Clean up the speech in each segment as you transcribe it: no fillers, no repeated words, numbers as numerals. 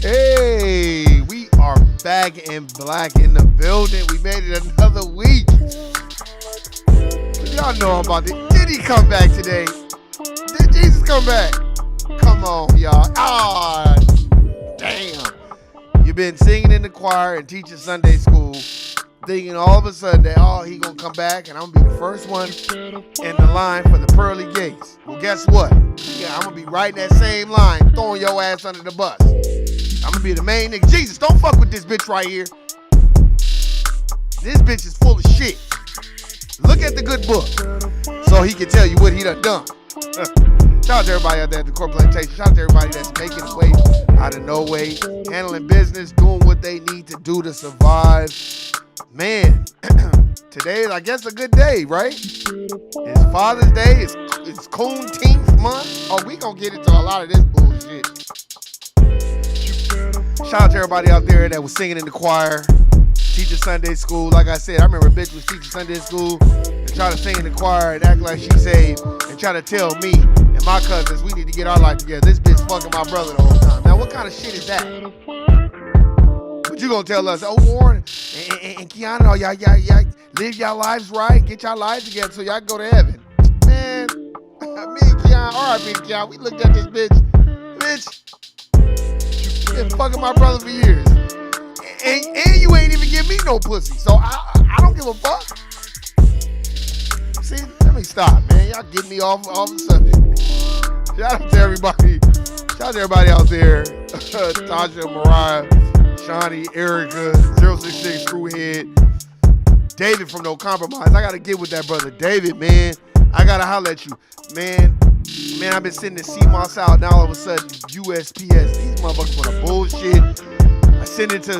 Hey, we are back in black in the building. We made it another week. Y'all know about it. Did he come back today? Did Jesus come back? Come on, y'all. Ah, damn. You've been singing in the choir and teaching Sunday school, thinking all of a sudden that, he gonna come back and I'm gonna be the first one in the line for the pearly gates. Well, guess what? Yeah, I'm gonna be right in that same line, throwing your ass under the bus. I'm gonna be the main nigga. Jesus, don't fuck with this bitch right here. This bitch is full of shit. Look at the good book so he can tell you what he done. Shout out to everybody out there at the Core Plantation. Shout out to everybody that's making a way out of no way, handling business, doing what they need to do to survive. Man, today is, I guess, a good day, right? It's Father's Day. It's Coonteenth month. Oh, we gonna get into a lot of this bullshit. Shout out to everybody out there that was singing in the choir, teaching Sunday school. Like I said, I remember a bitch was teaching Sunday school and trying to sing in the choir and act like she saved and try to tell me and my cousins we need to get our life together. This bitch fucking my brother the whole time. Now, what kind of shit is that? But you gonna tell us, Warren and Kiana, y'all live y'all lives right, get y'all lives together so y'all can go to heaven. Man, me and Kiana, R.I.P. Kiana, we looked at this bitch, been fucking my brother for years. And you ain't even give me no pussy. So I don't give a fuck. See, let me stop, man. Y'all get me off the subject. Shout out to everybody. Shout out to everybody out there. Tasha, Mariah, Shawnee, Erica, 066 Screwhead, David from No Compromise. I gotta get with that brother. David, man. I gotta holler at you. Man, I've been sitting in CMOS out, now all of a sudden USPS. These motherfuckers want to bullshit. I sent it to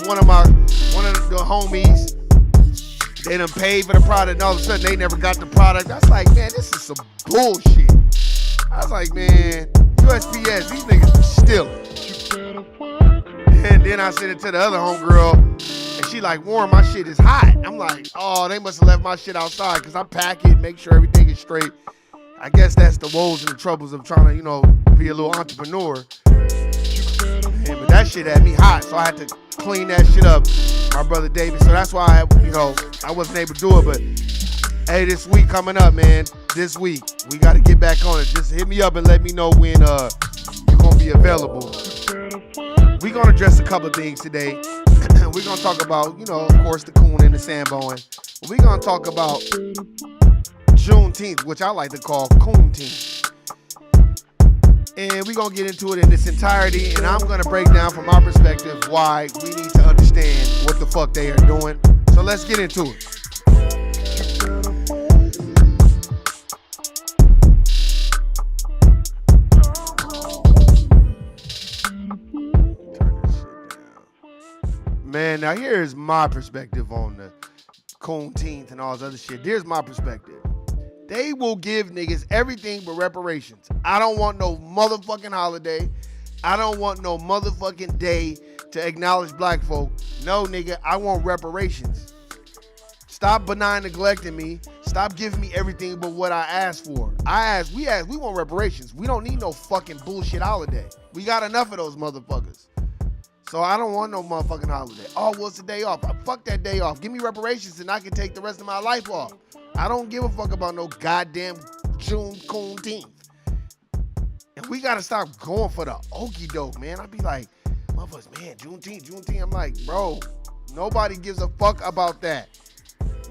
one of the homies. They done paid for the product, and all of a sudden they never got the product. I was like, man, this is some bullshit. I was like, man, USPS, these niggas be stealing. And then I sent it to the other homegirl, and she like, Warren, my shit is hot. I'm like, oh, they must have left my shit outside because I pack it, make sure everything is straight. I guess that's the woes and the troubles of trying to, be a little entrepreneur. Man, but that shit had me hot, so I had to clean that shit up, my brother David. So that's why I wasn't able to do it. But hey, this week coming up, man. This week we got to get back on it. Just hit me up and let me know when you're gonna be available. We're gonna address a couple of things today. We're gonna talk about, of course, the coon and the sandboning. We're gonna talk about Coonteenth, which I like to call Coonteenth. And we're going to get into it in its entirety, and I'm going to break down from our perspective why we need to understand what the fuck they are doing. So let's get into it. Turn this shit down. Man, now here's my perspective on the Coonteenth and all this other shit. Here's my perspective. They will give niggas everything but reparations. I don't want no motherfucking holiday. I don't want no motherfucking day to acknowledge black folk. No, nigga, I want reparations. Stop benign neglecting me. Stop giving me everything but what I asked for. We want reparations. We don't need no fucking bullshit holiday. We got enough of those motherfuckers. So I don't want no motherfucking holiday. Oh, well, it's a day off. Fuck that day off. Give me reparations and I can take the rest of my life off. I don't give a fuck about no goddamn June Coonteenth. And we gotta stop going for the okie doke, man. I be like, motherfuckers, man, Juneteenth. I'm like, bro, nobody gives a fuck about that.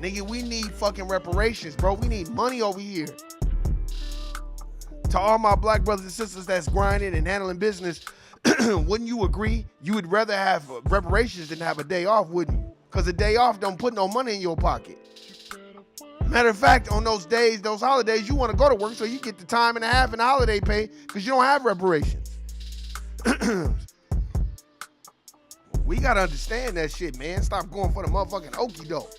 Nigga, we need fucking reparations, bro. We need money over here. To all my black brothers and sisters that's grinding and handling business, wouldn't you agree? You would rather have reparations than have a day off, wouldn't you? Because a day off don't put no money in your pocket. Matter of fact, on those days, those holidays, you want to go to work so you get the time and a half and holiday pay because you don't have reparations. We got to understand that shit, man. Stop going for the motherfucking okie doke.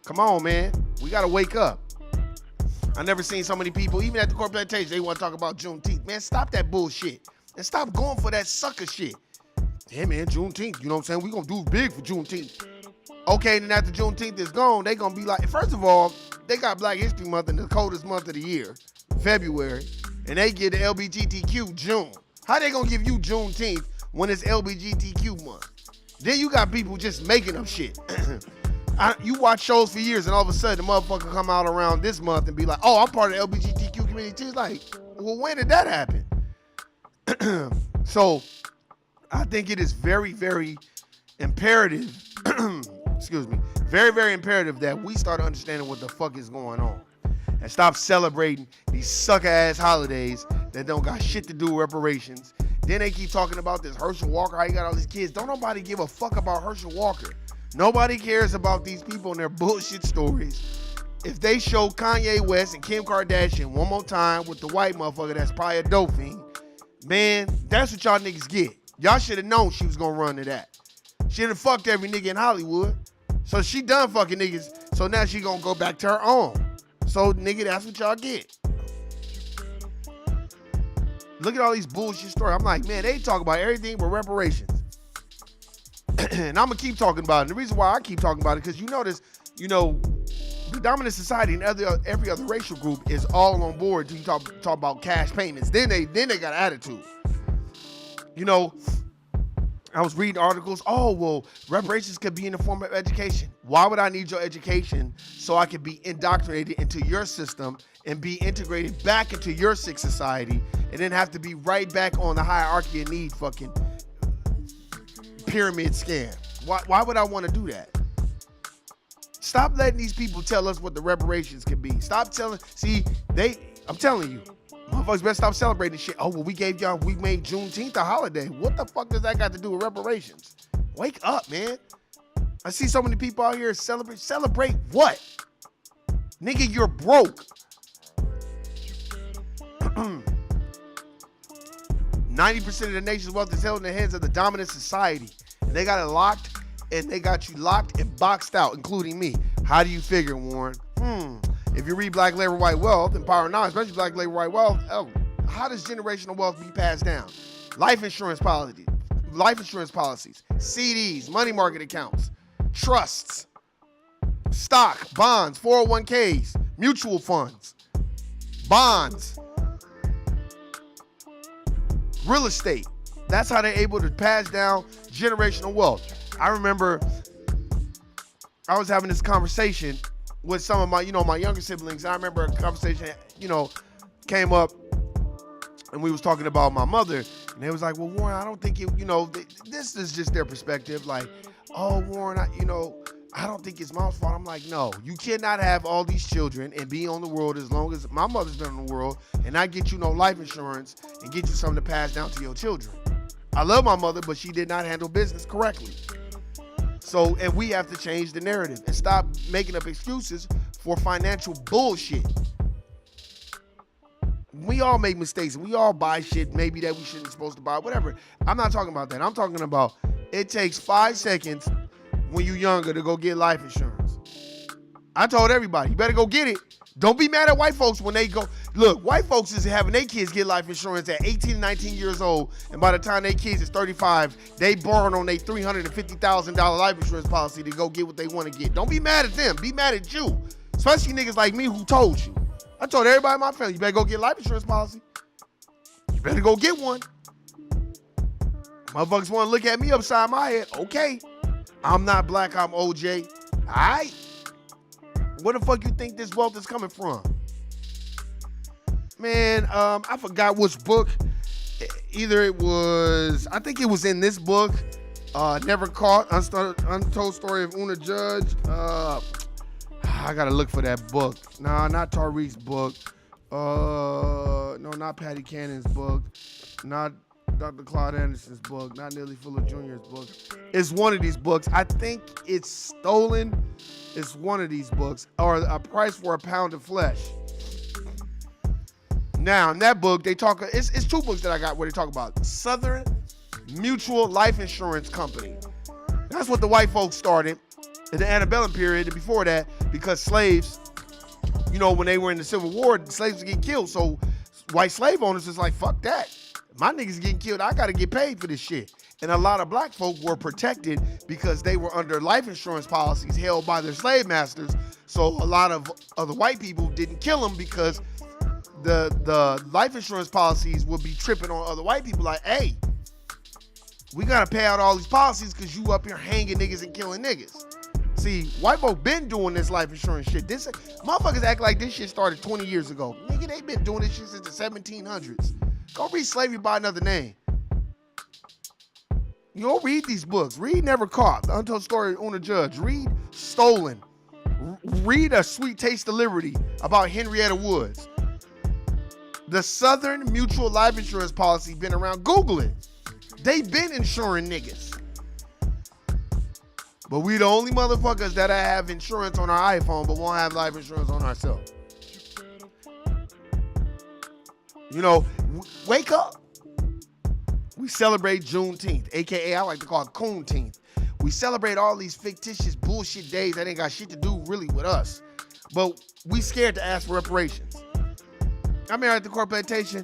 Come on, man. We got to wake up. I never seen so many people, even at the corporate plantation, they want to talk about Juneteenth. Man, stop that bullshit. And stop going for that sucker shit. Yeah, man, Juneteenth, you know what I'm saying? We going to do big for Juneteenth. Okay, then after Juneteenth is gone, they going to be like, first of all, they got Black History Month in the coldest month of the year, February, and they get the LGBTQ June. How they going to give you Juneteenth when it's LGBTQ month? Then you got people just making up shit. You watch shows for years and all of a sudden the motherfucker come out around this month and be like, oh, I'm part of the LGBTQ community too. It's like, well, when did that happen? So I think it is very, very imperative, excuse me, very, very imperative that we start understanding what the fuck is going on and stop celebrating these sucker ass holidays that don't got shit to do with reparations. Then they keep talking about this Herschel Walker, how you got all these kids. Don't nobody give a fuck about Herschel Walker. Nobody cares about these people and their bullshit stories. If they show Kanye West and Kim Kardashian one more time with the white motherfucker that's probably a dope fiend, man, that's what y'all niggas get. Y'all should have known she was gonna run to that. She done fucked every nigga in Hollywood. So she done fucking niggas. So now she gonna go back to her own. So nigga, that's what y'all get. Look at all these bullshit stories. I'm like, man, they talk about everything but reparations. And I'm gonna keep talking about it. And the reason why I keep talking about it, because you notice, the dominant society and every other racial group is all on board to talk about cash payments. Then they got attitude. I was reading articles. Oh, well, reparations could be in the form of education. Why would I need your education so I could be indoctrinated into your system and be integrated back into your sick society and then have to be right back on the hierarchy of need fucking pyramid scam? Why would I want to do that? Stop letting these people tell us what the reparations can be. I'm telling you, motherfuckers better stop celebrating shit. Oh, well, we made Juneteenth a holiday. What the fuck does that got to do with reparations? Wake up, man. I see so many people out here celebrate. Celebrate what? Nigga, you're broke. 90% of the nation's wealth is held in the hands of the dominant society. And they got it locked, and they got you locked and boxed out, including me. How do you figure, Warren? If you read Black Labor, White Wealth and Power 9, especially Black Labor, White Wealth, how does generational wealth be passed down? Life insurance policies, CDs, money market accounts, trusts, stock, bonds, 401ks, mutual funds, bonds, real estate. That's how they're able to pass down generational wealth. I remember I was having this conversation with some of my, my younger siblings. I remember a conversation, came up and we was talking about my mother, and they was like, well, Warren, I don't think this is just their perspective. Like, oh, Warren, I don't think it's mom's fault. I'm like, no, you cannot have all these children and be on the world as long as my mother's been on the world and not get you no life insurance and get you something to pass down to your children. I love my mother, but she did not handle business correctly. So, and we have to change the narrative and stop making up excuses for financial bullshit. we all make mistakes. We all buy shit maybe that we shouldn't be supposed to buy, whatever. I'm not talking about that. I'm talking about it takes 5 seconds when you're younger to go get life insurance. I told everybody, you better go get it. Don't be mad at white folks when they go. Look, white folks is having their kids get life insurance at 18 and 19 years old, and by the time their kids is 35, they borrowing on their $350,000 life insurance policy to go get what they want to get. Don't be mad at them. Be mad at you. Especially niggas like me who told you. I told everybody in my family, you better go get a life insurance policy. You better go get one. Motherfuckers want to look at me upside my head. Okay. I'm not black, I'm OJ. All right. Where the fuck you think this wealth is coming from? Man, I forgot which book. Either it was, I think it was in this book, Never Caught, Untold Story of Una Judge. I gotta look for that book. Nah, not Tariq's book. No, not Patty Cannon's book. Not Dr. Claude Anderson's book. Not Neely Fuller Jr.'s book. It's one of these books. I think it's Stolen. It's one of these books. Or A Price for a Pound of Flesh. Now, in that book, they talk, it's 2 books that I got where they talk about Southern Mutual Life Insurance Company. That's what the white folks started in the antebellum period and before that, because slaves, you know, when they were in the Civil War, the slaves were getting killed. So white slave owners is like, fuck that. My niggas getting killed. I got to get paid for this shit. And a lot of black folk were protected because they were under life insurance policies held by their slave masters. So a lot of other white people didn't kill them because the life insurance policies would be tripping on other white people like, hey, we got to pay out all these policies because you up here hanging niggas and killing niggas. See, white folk been doing this life insurance shit. This motherfuckers act like this shit started 20 years ago. Nigga, they been doing this shit since the 1700s. Go read Slavery by Another Name. You don't read these books. Read Never Caught, The Untold Story of Una Judge. Read Stolen. Read A Sweet Taste of Liberty about Henrietta Woods. The Southern Mutual Life Insurance Policy been around. Google it. They been insuring niggas. But we the only motherfuckers that have insurance on our iPhone but won't have life insurance on ourselves. You know, wake up. We celebrate Juneteenth, a.k.a. I like to call it Coonteenth. We celebrate all these fictitious bullshit days that ain't got shit to do really with us. But we scared to ask for reparations. I'm here at the Court Plantation.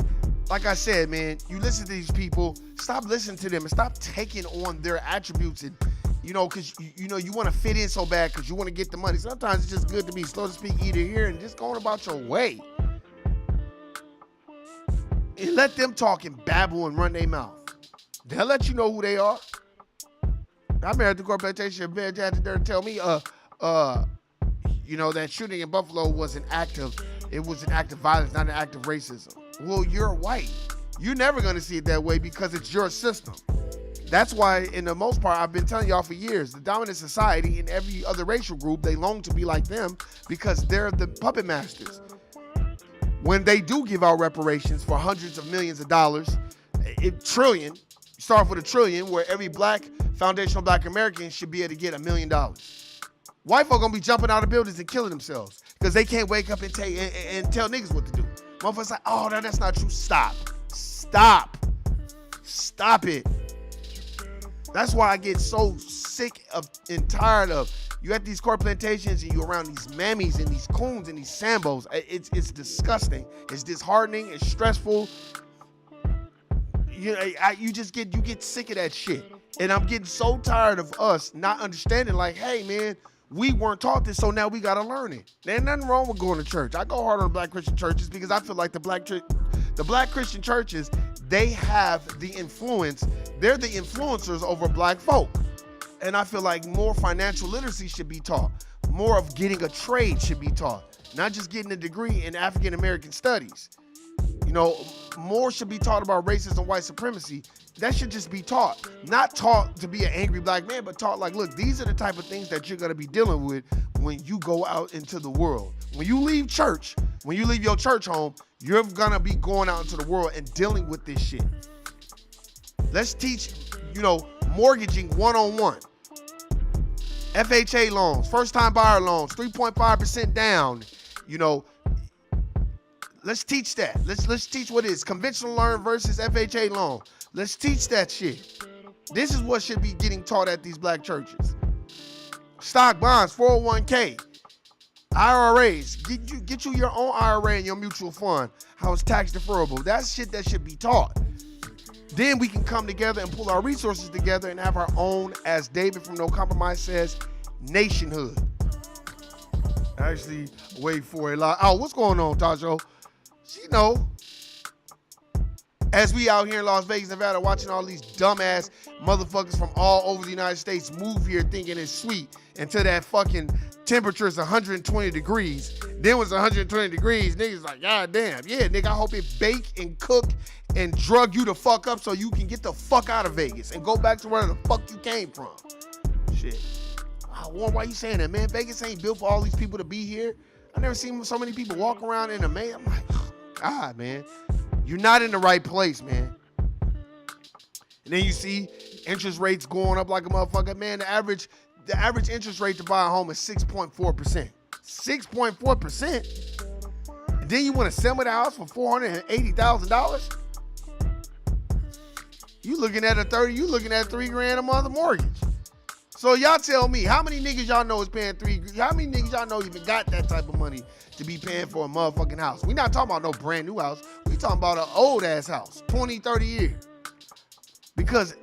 Like I said, man, you listen to these people, stop listening to them and stop taking on their attributes and, you know, because, you know, you want to fit in so bad because you want to get the money. Sometimes it's just good to be slow to speak, eat or hear, and just going about your way. And let them talk and babble and run their mouth. They'll let you know who they are. I'm here at the Court Plantation. Man, had to there tell me, you know, that shooting in Buffalo was an act of violence, not an act of racism. Well, you're white. You're never going to see it that way because it's your system. That's why, in the most part, I've been telling y'all for years, the dominant society and every other racial group, they long to be like them because they're the puppet masters. When they do give out reparations for hundreds of millions of dollars, trillion, start off with $1 trillion, where every foundational black American should be able to get $1 million. White folk gonna be jumping out of buildings and killing themselves because they can't wake up and tell niggas what to do. Motherfuckers like, oh, no, that's not true. Stop it. That's why I get so sick of and tired of you at these court plantations and you around these mammies and these coons and these sambos. It's disgusting. It's disheartening. It's stressful. You get sick of that shit. And I'm getting so tired of us not understanding like, hey, man, we weren't taught this, so now we got to learn it. There's nothing wrong with going to church. I go hard on black Christian churches because I feel like the black Christian churches, they have the influence. They're the influencers over black folk. And I feel like more financial literacy should be taught. More of getting a trade should be taught. Not just getting a degree in African American studies. You know, more should be taught about racism and white supremacy. That should just be taught. Not taught to be an angry black man, but taught like, look, these are the type of things that you're going to be dealing with when you go out into the world. When you leave church, when you leave your church home, you're going to be going out into the world and dealing with this shit. Let's teach, you know, mortgaging one-on-one. FHA loans, first-time buyer loans, 3.5% down, you know. Let's teach that. Let's teach what is conventional loan versus FHA loan. Let's teach that shit. This is what should be getting taught at these black churches. Stock, bonds, 401k, IRAs. Get you your own IRA and your mutual fund. How it's tax deferrable. That's shit that should be taught. Then we can come together and pull our resources together and have our own, as David from No Compromise says, nationhood. Actually, wait for it. Oh, what's going on, Tajo? You know, as we out here in Las Vegas, Nevada, watching all these dumbass motherfuckers from all over the United States move here thinking it's sweet until that fucking temperature is 120 degrees. Then when it's 120 degrees, niggas like, God damn. Yeah, nigga, I hope it bake and cook and drug you the fuck up so you can get the fuck out of Vegas and go back to where the fuck you came from. Shit. Warren, why you saying that, man? Vegas ain't built for all these people to be here. I never seen so many people walk around in a May. I'm like, God, man. You're not in the right place, man. And then you see interest rates going up like a motherfucker. Man, the average interest rate to buy a home is 6.4%. 6.4%? And then you want to sell me the house for $480,000? You looking at $3,000 a month mortgage. So y'all tell me, how many niggas y'all know is paying how many niggas y'all know even got that type of money to be paying for a motherfucking house? We not talking about no brand new house. We talking about an old ass house, 20, 30 years. Because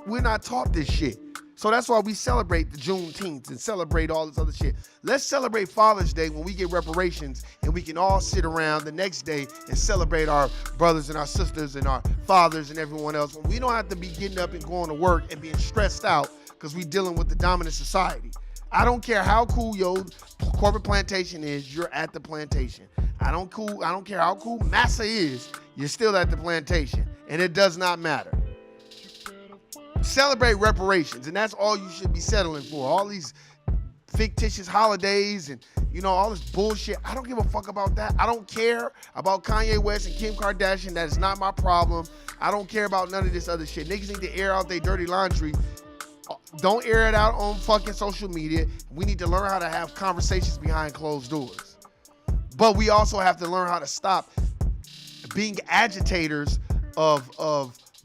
we're not taught this shit. So that's why we celebrate the Coonteenth and celebrate all this other shit. Let's celebrate Father's Day when we get reparations and we can all sit around the next day and celebrate our brothers and our sisters and our fathers and everyone else. When we don't have to be getting up and going to work and being stressed out because we dealing with the dominant society. I don't care how cool your corporate plantation is, you're at the plantation. I don't care how cool Massa is, you're still at the plantation. And it does not matter. Celebrate reparations, and that's all you should be settling for. All these fictitious holidays and, all this bullshit. I don't give a fuck about that. I don't care about Kanye West and Kim Kardashian. That is not my problem. I don't care about none of this other shit. Niggas need to air out their dirty laundry. Don't air it out on fucking social media. We need to learn how to have conversations behind closed doors. But we also have to learn how to stop being agitators of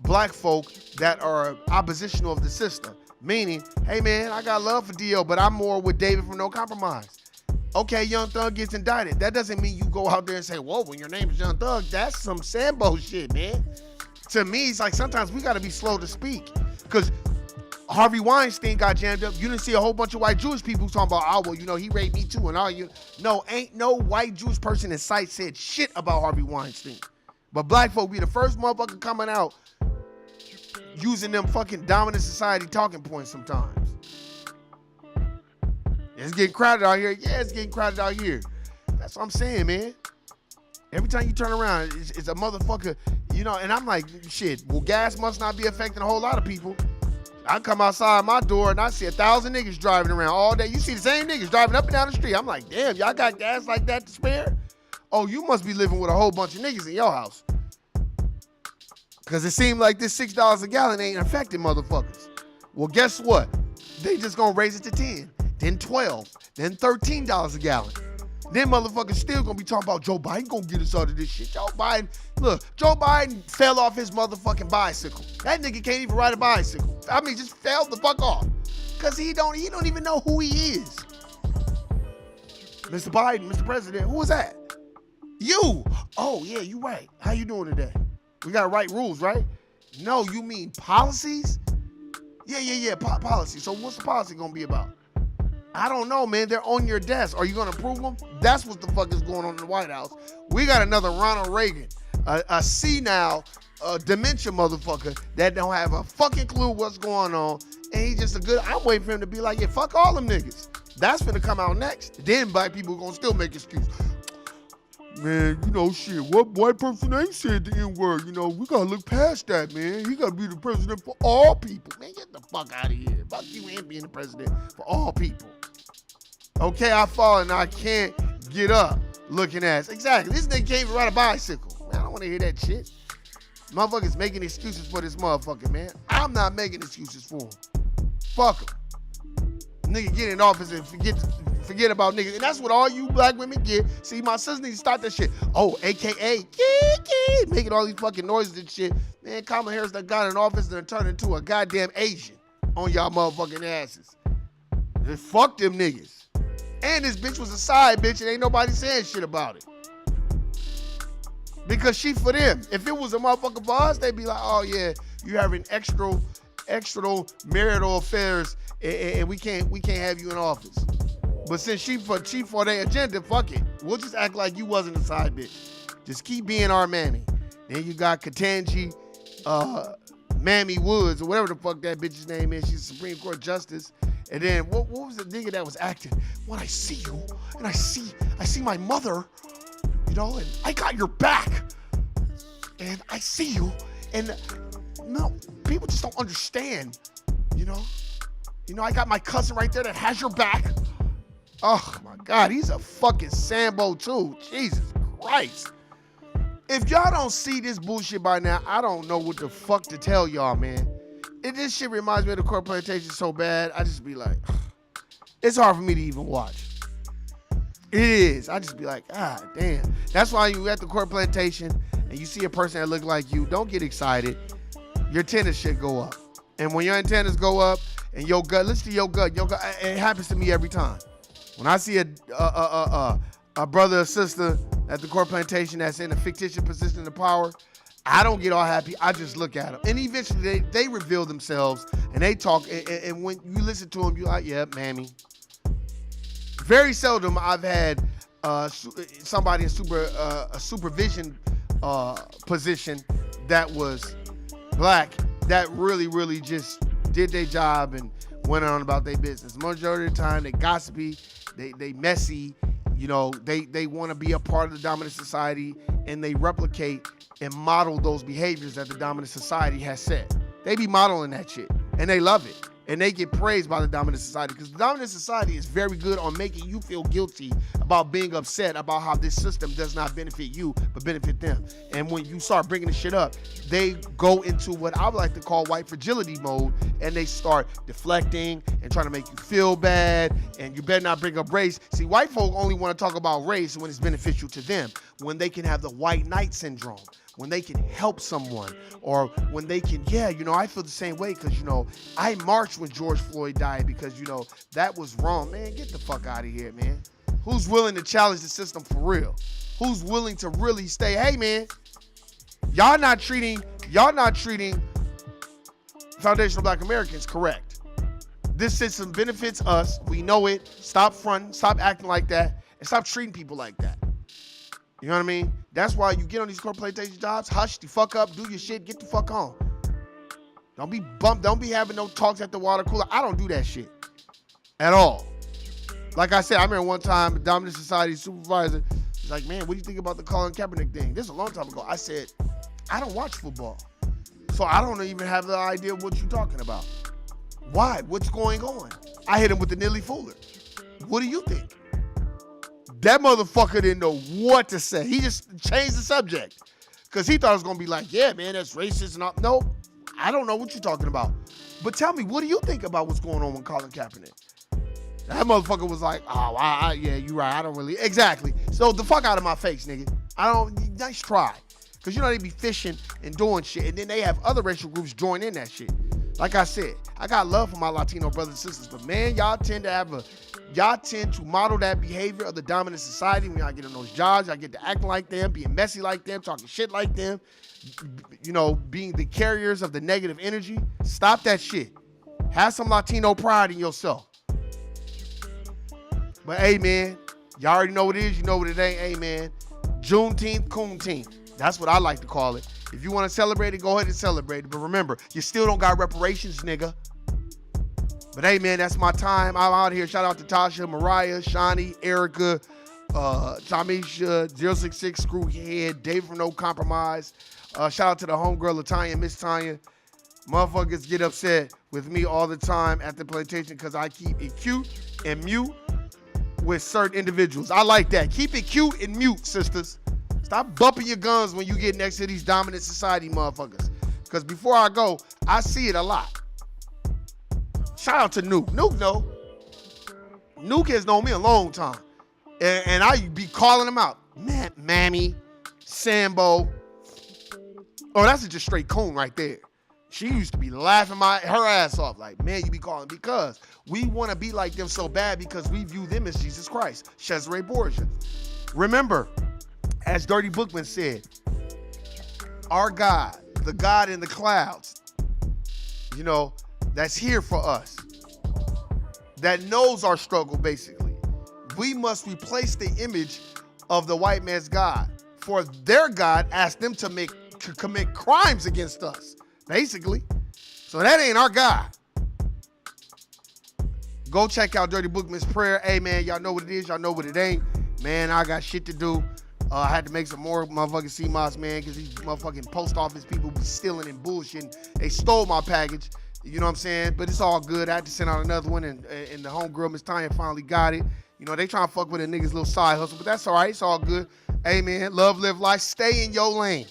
black folk that are oppositional of the system. Meaning, hey man, I got love for D.O., but I'm more with David from No Compromise. Okay, Young Thug gets indicted. That doesn't mean you go out there and say, whoa, when your name is Young Thug, that's some Sambo shit, man. To me, it's like sometimes we got to be slow to speak. Because Harvey Weinstein got jammed up. You didn't see a whole bunch of white Jewish people talking about, he raped me too and all you. No, ain't no white Jewish person in sight said shit about Harvey Weinstein. But black folk be the first motherfucker coming out using them fucking dominant society talking points sometimes. It's getting crowded out here. Yeah, it's getting crowded out here. That's what I'm saying, man. Every time you turn around, it's a motherfucker, and I'm like, shit, well, gas must not be affecting a whole lot of people. I come outside my door and I see 1,000 niggas driving around all day. You see the same niggas driving up and down the street. I'm like, damn, y'all got gas like that to spare? Oh, you must be living with a whole bunch of niggas in your house. Because it seemed like this $6 a gallon ain't affecting motherfuckers. Well, guess what? They just gonna raise it to 10, then 12, then $13 a gallon. Then motherfuckers still gonna be talking about Joe Biden gonna get us out of this shit. Joe Biden fell off his motherfucking bicycle. That nigga can't even ride a bicycle. I mean, just fell the fuck off. Cause he don't even know who he is. Mr. Biden, Mr. President, who is that? You. Oh yeah, you right. How you doing today? We gotta write rules, right? No, you mean policies? Yeah, policy. So what's the policy gonna be about? I don't know, man. They're on your desk. Are you gonna approve them? That's what the fuck is going on in the White House. We got another Ronald Reagan, a senile, dementia motherfucker that don't have a fucking clue what's going on. And he's just I'm waiting for him to be like, yeah, fuck all them niggas. That's gonna come out next. Then black people gonna still make excuses. Man, shit, what white person ain't said the N-word? We gotta look past that, man. He gotta be the president for all people. Man, get the fuck out of here. Fuck you and being the president for all people. Okay, I fall and I can't get up looking ass. Exactly. This nigga can't even ride a bicycle. Man, I don't wanna hear that shit. Motherfuckers making excuses for this motherfucker, man. I'm not making excuses for him. Fuck him. Nigga get in office and Forget about niggas. And that's what all you black women get. See, my sister needs to stop that shit. Oh, AKA, making all these fucking noises and shit. Man, Kamala Harris that got in office and turned into a goddamn Asian on y'all motherfucking asses. Just fuck them niggas. And this bitch was a side bitch and ain't nobody saying shit about it. Because she for them. If it was a motherfucker for us, they'd be like, oh yeah, you having extra marital affairs and we can't have you in office. But since she for their agenda, fuck it. We'll just act like you wasn't a side bitch. Just keep being our mammy. Then you got Ketanji, Mammy Woods, or whatever the fuck that bitch's name is. She's a Supreme Court Justice. And then what was the nigga that was acting? When I see you, and I see my mother, you know, and I got your back. And I see you. And no, people just don't understand, you know? You know, I got my cousin right there that has your back. Oh my God, he's a fucking Sambo too. Jesus Christ. If y'all don't see this bullshit by now, I don't know what the fuck to tell y'all, man. This shit reminds me of the court plantation so bad, I just be like, it's hard for me to even watch. It is. I just be like, ah, damn. That's why you at the court plantation and you see a person that look like you, don't get excited. Your antennas should go up. And when your antennas go up and your gut, listen to your gut. It happens to me every time. When I see a brother or sister at the court plantation that's in a fictitious position of power, I don't get all happy. I just look at them. And eventually they reveal themselves and they talk. And when you listen to them, you're like, yeah, mammy. Very seldom I've had somebody in a supervision position that was black that really just did their job and went on about their business. Majority of the time, they gossipy, they messy, you know, they want to be a part of the dominant society and they replicate and model those behaviors that the dominant society has set. They be modeling that shit and they love it. And they get praised by the dominant society because the dominant society is very good on making you feel guilty about being upset about how this system does not benefit you, but benefit them. And when you start bringing the shit up, they go into what I would like to call white fragility mode, and they start deflecting and trying to make you feel bad, and you better not bring up race. See, white folk only want to talk about race when it's beneficial to them, when they can have the white knight syndrome, when they can help someone, or when they can, yeah, you know, I feel the same way because, you know, I marched when George Floyd died because, you know, that was wrong. Man, get the fuck out of here, man. Who's willing to challenge the system for real? Who's willing to really stay, hey, man, y'all not treating foundational black Americans correct. This system benefits us. We know it. Stop fronting, stop acting like that, and stop treating people like that. You know what I mean? That's why you get on these court plantation jobs, hush the fuck up, do your shit, get the fuck on. Don't be bumped, don't be having no talks at the water cooler. I don't do that shit at all. Like I said, I remember one time, the dominant society supervisor was like, man, what do you think about the Colin Kaepernick thing? This is a long time ago. I said, I don't watch football. So I don't even have the idea of what you're talking about. Why? What's going on? I hit him with the Nilly Fuller. What do you think? That motherfucker didn't know what to say. He just changed the subject because he thought it was going to be like, yeah, man, that's racist and all. No, I don't know what you're talking about. But tell me, what do you think about what's going on with Colin Kaepernick? That motherfucker was like, oh, yeah, you're right. I don't really. Exactly. So the fuck out of my face, nigga. Nice try. Because you know they be fishing and doing shit. And then they have other racial groups join in that shit. Like I said, I got love for my Latino brothers and sisters. But man, y'all tend to model that behavior of the dominant society when y'all get in those jobs. Y'all get to acting like them, being messy like them, talking shit like them, you know, being the carriers of the negative energy. Stop that shit. Have some Latino pride in yourself. But hey, man, y'all already know what it is. You know what it ain't. Hey, man, Juneteenth, Coonteenth. That's what I like to call it. If you want to celebrate it, go ahead and celebrate it. But remember, you still don't got reparations, nigga. But hey, man, that's my time. I'm out here. Shout out to Tasha, Mariah, Shawnee, Erica, Tamisha, 066 Screwhead, Dave from No Compromise. Shout out to the homegirl, LaTanya, Miss Tanya. Motherfuckers get upset with me all the time at the plantation because I keep it cute and mute with certain individuals. I like that. Keep it cute and mute, sisters. Stop bumping your guns when you get next to these dominant society motherfuckers. Because before I go, I see it a lot. Shout out to Nuke. Nuke, no. Nuke has known me a long time. And I be calling him out. Man, Mammy, Sambo. Oh, that's just straight coon right there. She used to be laughing her ass off. Like, man, you be calling. Because we want to be like them so bad because we view them as Jesus Christ. Cesare Borgia. Remember, as Dirty Bookman said, our God, the God in the clouds, you know, that's here for us, that knows our struggle, basically. We must replace the image of the white man's God. For their God asked them to commit crimes against us, basically. So that ain't our God. Go check out Dirty Bookman's prayer. Hey, man, y'all know what it is. Y'all know what it ain't. Man, I got shit to do. I had to make some more motherfucking CMOS, man, because these motherfucking post office people be stealing and bullshitting. They stole my package. You know what I'm saying? But it's all good. I had to send out another one, and the homegirl, Miss Tanya, finally got it. You know, they trying to fuck with a nigga's little side hustle, but that's all right. It's all good. Hey, man, love, live life. Stay in your lane.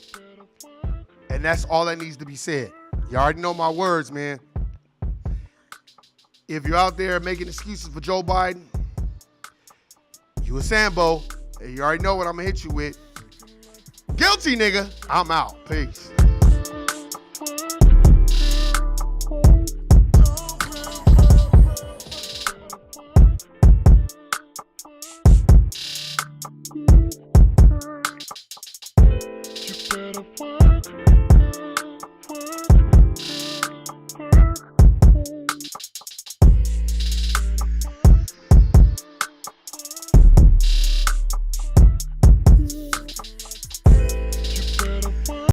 And that's all that needs to be said. You already know my words, man. If you're out there making excuses for Joe Biden, you a Sambo. You already know what I'm going to hit you with. Guilty, nigga. I'm out. Peace.